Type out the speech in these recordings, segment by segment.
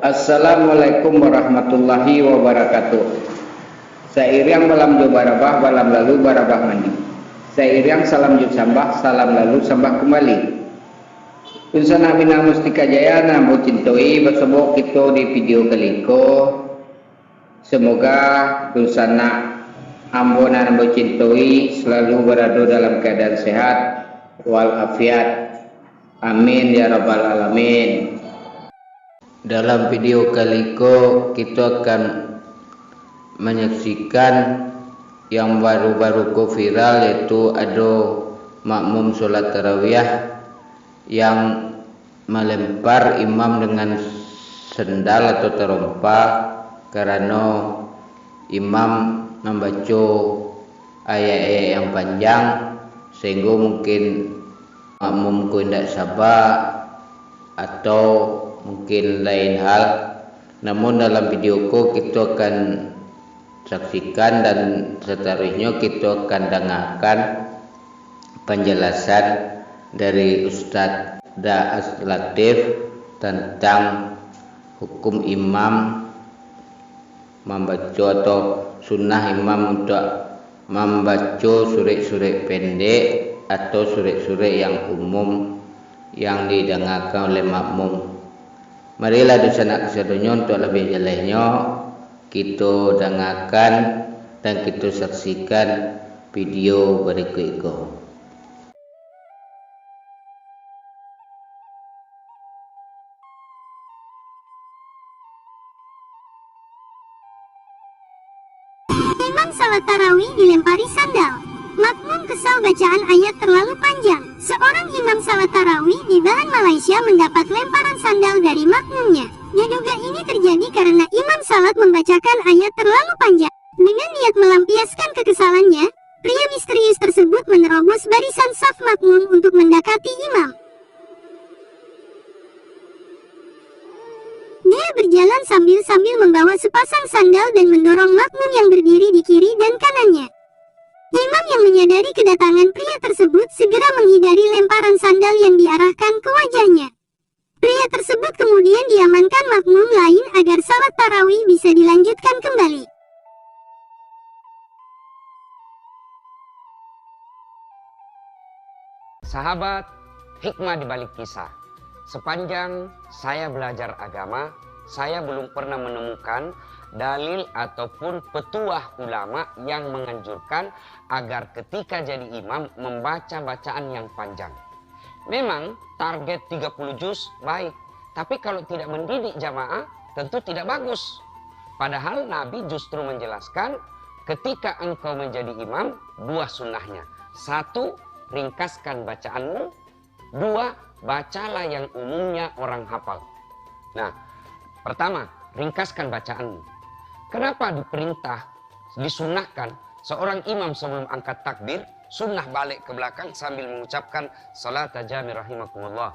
Assalamualaikum warahmatullahi wabarakatuh. Sairing balam jo barabah, balam lalu barabah mandi. Sairing salam jo sambah, salam lalu sambah kembali. Unsana bina mustika jaya nambo cintoi bersebok kita di video kali ko. Semoga unsana ambo nambo cintoi selalu berada dalam keadaan sehat walafiat. Amin ya rabbal alamin. Dalam video kali ko kita akan menyaksikan yang baru-baru ko viral, yaitu ada makmum sholat tarawih yang melempar imam dengan sendal atau terompa karena imam membaca ayat-ayat yang panjang sehingga mungkin makmum ko tidak sabar atau mungkin lain hal. Namun dalam video ko kita akan saksikan dan seterusnya kita akan dengarkan penjelasan dari Ustadz Daas Latif tentang hukum imam membaca atau sunnah imam untuk membaca surat-surat pendek atau surat-surat yang umum yang didengarkan oleh makmum. Marilah dosa kesedunya untuk lebih jelasnya kita dengarkan dan kita saksikan video berikut itu. Imam salat tarawih dilempari sandal. Makmum kesal bacaan ayat terlalu panjang. Seorang imam salat tarawih di Bahan Malaysia mendapat lemparan sandal dari makmumnya. Diduga ini terjadi karena imam salat membacakan ayat terlalu panjang. Dengan niat melampiaskan kekesalannya, pria misterius tersebut menerobos barisan saf makmum untuk mendekati imam. Dia berjalan sambil membawa sepasang sandal dan mendorong makmum yang berdiri di kiri dan kanannya. Imam yang menyadari kedatangan pria tersebut segera menghindari lemparan sandal yang diarahkan ke wajahnya. Pria tersebut kemudian diamankan makmum lain agar salat tarawih bisa dilanjutkan kembali. Sahabat, hikmah di balik kisah. Sepanjang saya belajar agama, saya belum pernah menemukan dalil ataupun petuah ulama yang menganjurkan agar ketika jadi imam membaca bacaan yang panjang. Memang target 30 juz baik, tapi kalau tidak mendidik jamaah tentu tidak bagus. Padahal Nabi justru menjelaskan ketika engkau menjadi imam, dua sunnahnya. Satu, ringkaskan bacaanmu. Dua, bacalah yang umumnya orang hafal. Nah, pertama, ringkaskan bacaanmu. Kenapa diperintah, disunnahkan seorang imam sebelum angkat takbir, sunnah balik ke belakang sambil mengucapkan salat jami rahimakumullah.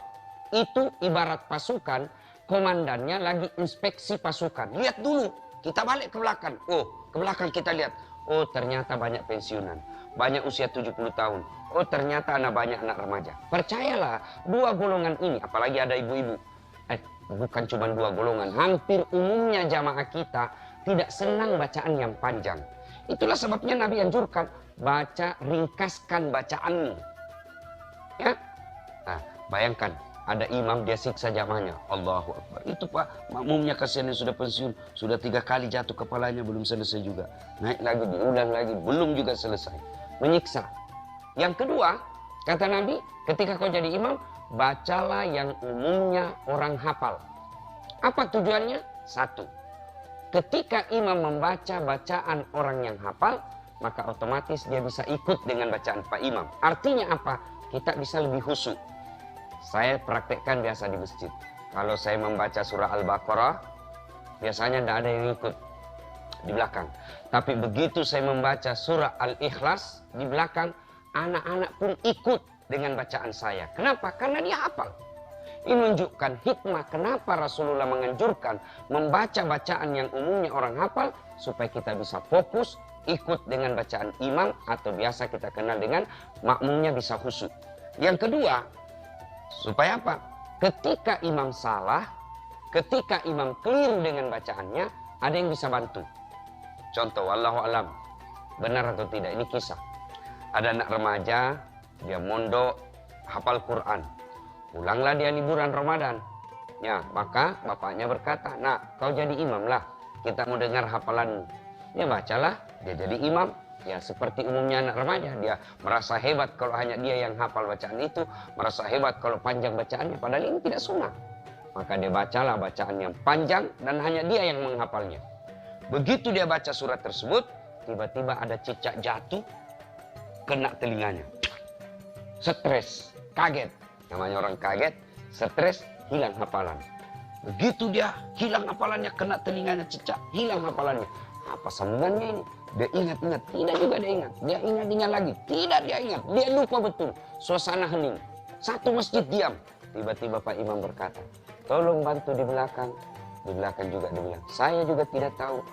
Itu ibarat pasukan, komandannya lagi inspeksi pasukan. Lihat dulu, kita balik ke belakang. Oh, ke belakang kita lihat. Oh, ternyata banyak pensiunan, banyak usia 70 tahun. Oh, ternyata banyak anak remaja. Percayalah, dua golongan ini, apalagi ada ibu-ibu. Bukan cuma dua golongan, hampir umumnya jamaah kita tidak senang bacaan yang panjang. Itulah sebabnya Nabi anjurkan, baca, ringkaskan bacaanmu. Ya, nah, bayangkan ada imam dia siksa jamaahnya. Allahu Akbar. Itu Pak, makmumnya kasihan yang sudah pensiun, sudah 3 kali jatuh kepalanya belum selesai juga. Naik lagi, diulang lagi, belum juga selesai. Menyiksa. Yang kedua, kata Nabi, ketika kau jadi imam, bacalah yang umumnya orang hafal. Apa tujuannya? Satu, ketika imam membaca bacaan orang yang hafal, maka otomatis dia bisa ikut dengan bacaan Pak Imam. Artinya apa? Kita bisa lebih khusyuk. Saya praktekkan biasa di masjid. Kalau saya membaca surah Al-Baqarah, biasanya tidak ada yang ikut di belakang. Tapi begitu saya membaca surah Al-Ikhlas di belakang, anak-anak pun ikut dengan bacaan saya. Kenapa? Karena dia hafal. Ini menunjukkan hikmah kenapa Rasulullah menganjurkan membaca bacaan yang umumnya orang hafal supaya kita bisa fokus, ikut dengan bacaan imam atau biasa kita kenal dengan makmumnya bisa khusyuk. Yang kedua, supaya apa? Ketika imam salah, ketika imam keliru dengan bacaannya, ada yang bisa bantu. Contoh, wallahu alam, benar atau tidak, ini kisah. Ada anak remaja, dia mondok, hafal Quran. Pulanglah dia liburan Ramadan. Ya, maka bapaknya berkata, "Nak, kau jadi imam lah. Kita mau dengar hafalanmu." Ya bacalah, dia jadi imam. Ya seperti umumnya anak remaja, dia merasa hebat kalau hanya dia yang hafal bacaan itu, merasa hebat kalau panjang bacaannya, padahal ini tidak sunnah. Maka dia bacalah bacaan yang panjang dan hanya dia yang menghafalnya. Begitu dia baca surat tersebut, tiba-tiba ada cicak jatuh, kena telinganya. Stres, kaget. Namanya orang kaget, stres, hilang hafalan. Begitu dia hilang hafalannya, kena telinganya cicak, hilang hafalannya. Apa sambungannya ini? Dia ingat-ingat, tidak juga dia ingat. Dia ingat lagi, tidak dia ingat. Dia lupa betul. Suasana hening. Satu masjid diam. Tiba-tiba Pak Imam berkata, "Tolong bantu di belakang." Di belakang juga dia bilang, "Saya juga tidak tahu."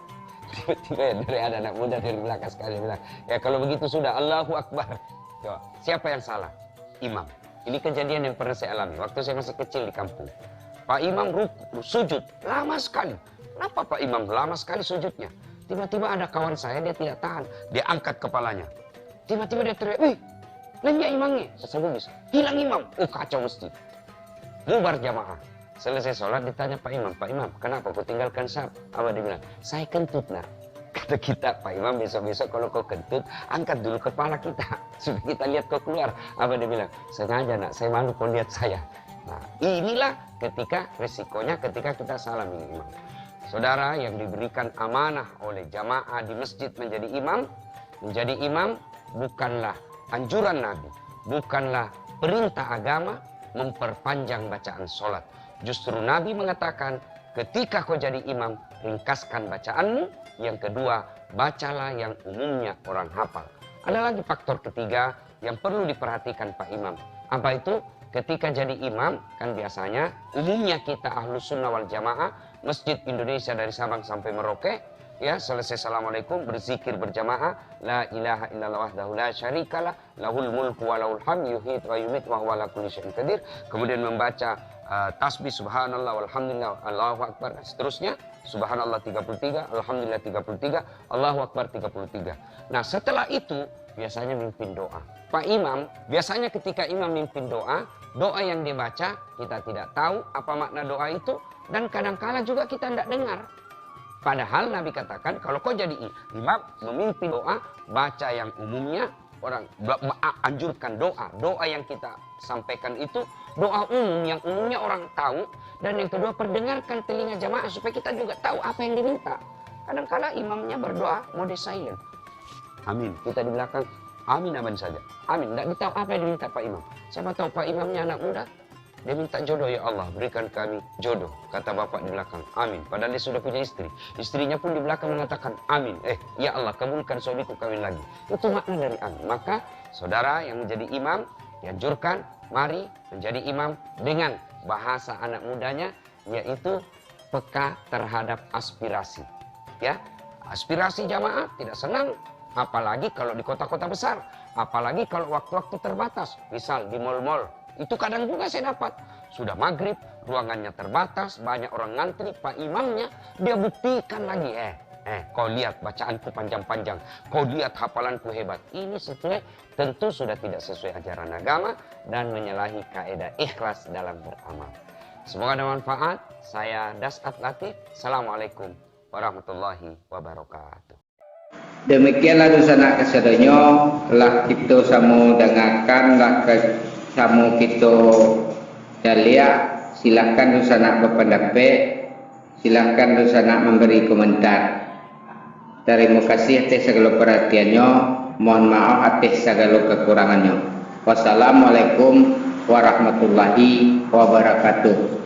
Tiba-tiba dari ada anak muda dari belakang sekali bilang, "Ya kalau begitu sudah, Allahu Akbar." Tuh, siapa yang salah? Imam. Ini kejadian yang pernah saya alami waktu saya masih kecil di kampung. Pak Imam sujud lama sekali. Kenapa Pak Imam lama sekali sujudnya? Tiba-tiba ada kawan saya, dia tidak tahan. Dia angkat kepalanya. Tiba-tiba dia teriak, "Wih, lenja imamnya." Sesungguhnya, hilang imam. Oh, kacau mesti. Bubar jamaah. Selesai sholat ditanya Pak Imam, "Pak Imam, kenapa kau tinggalkan sahab?" Apa dia bilang? "Saya kentut, nak." Kata kita, "Pak Imam, besok-besok kalau kau kentut, angkat dulu kepala kita. Sudah kita lihat kau keluar." Apa dia bilang? "Sengaja, nak, saya malu kau lihat saya." Nah, inilah ketika resikonya ketika kita salah milih imam. Saudara yang diberikan amanah oleh jamaah di masjid menjadi imam bukanlah anjuran Nabi, bukanlah perintah agama memperpanjang bacaan sholat. Justru Nabi mengatakan, ketika kau jadi imam, ringkaskan bacaanmu. Yang kedua, bacalah yang umumnya orang hafal. Ada lagi faktor ketiga yang perlu diperhatikan Pak Imam. Apa itu? Ketika jadi imam, kan biasanya umumnya kita Ahlus Sunnah wal Jamaah, Masjid Indonesia dari Sabang sampai Merauke, ya selesai assalamualaikum berzikir berjamaah, la ilaha illallah wahdahu la syarikalah, lahul mulku wa lahul hamd, yuhyi wa yumiit wa huwa ala kulli syai'in qadir. Kemudian membaca tasbih subhanallah walhamdulillah Allahu akbar, seterusnya subhanallah 33, alhamdulillah 33, Allahu akbar 33. Nah, setelah itu biasanya mimpin doa. Pak Imam biasanya ketika imam mimpin doa yang dia baca kita tidak tahu apa makna doa itu, dan kadang-kala juga kita tidak dengar. Padahal Nabi katakan kalau kau jadi imam memimpin doa, baca yang umumnya orang anjurkan doa yang kita sampaikan itu doa umum yang umumnya orang tahu, dan yang kedua perdengarkan telinga jamaah supaya kita juga tahu apa yang diminta. Kadang-kala imamnya berdoa mode silent. Amin. Kita di belakang amin aman saja. Amin. Tidak ditahu apa yang diminta Pak Imam. Siapa tahu Pak Imamnya anak muda. Dia minta jodoh, ya Allah berikan kami jodoh. Kata bapak di belakang, amin. Padahal dia sudah punya istri. Istrinya pun di belakang mengatakan, amin. Ya Allah kabulkan suamiku kawin lagi. Itu makna dari amin. Maka saudara yang menjadi imam, dianjurkan mari menjadi imam dengan bahasa anak mudanya, yaitu peka terhadap aspirasi. Ya, aspirasi jamaah tidak senang. Apalagi kalau di kota-kota besar. Apalagi kalau waktu-waktu terbatas. Misal di mal-mal. Itu kadang juga saya dapat. Sudah maghrib, ruangannya terbatas, banyak orang ngantri, Pak Imamnya, dia buktikan lagi. Kau lihat bacaanku panjang-panjang. Kau lihat hafalanku hebat. Ini sesuai, tentu sudah tidak sesuai ajaran agama dan menyalahi kaidah ikhlas dalam beramal. Semoga ada manfaat. Saya Dasat Latif. Assalamualaikum warahmatullahi wabarakatuh. Demikianlah dosana kesedonyo lah kita samu dengarkan lah samu kita dalia. Silahkan dosana berpendapat, silahkan dosana memberi komentar. Terima kasih atas segala perhatiannya. Mohon maaf atas segala kekurangannya. Wassalamualaikum warahmatullahi wabarakatuh.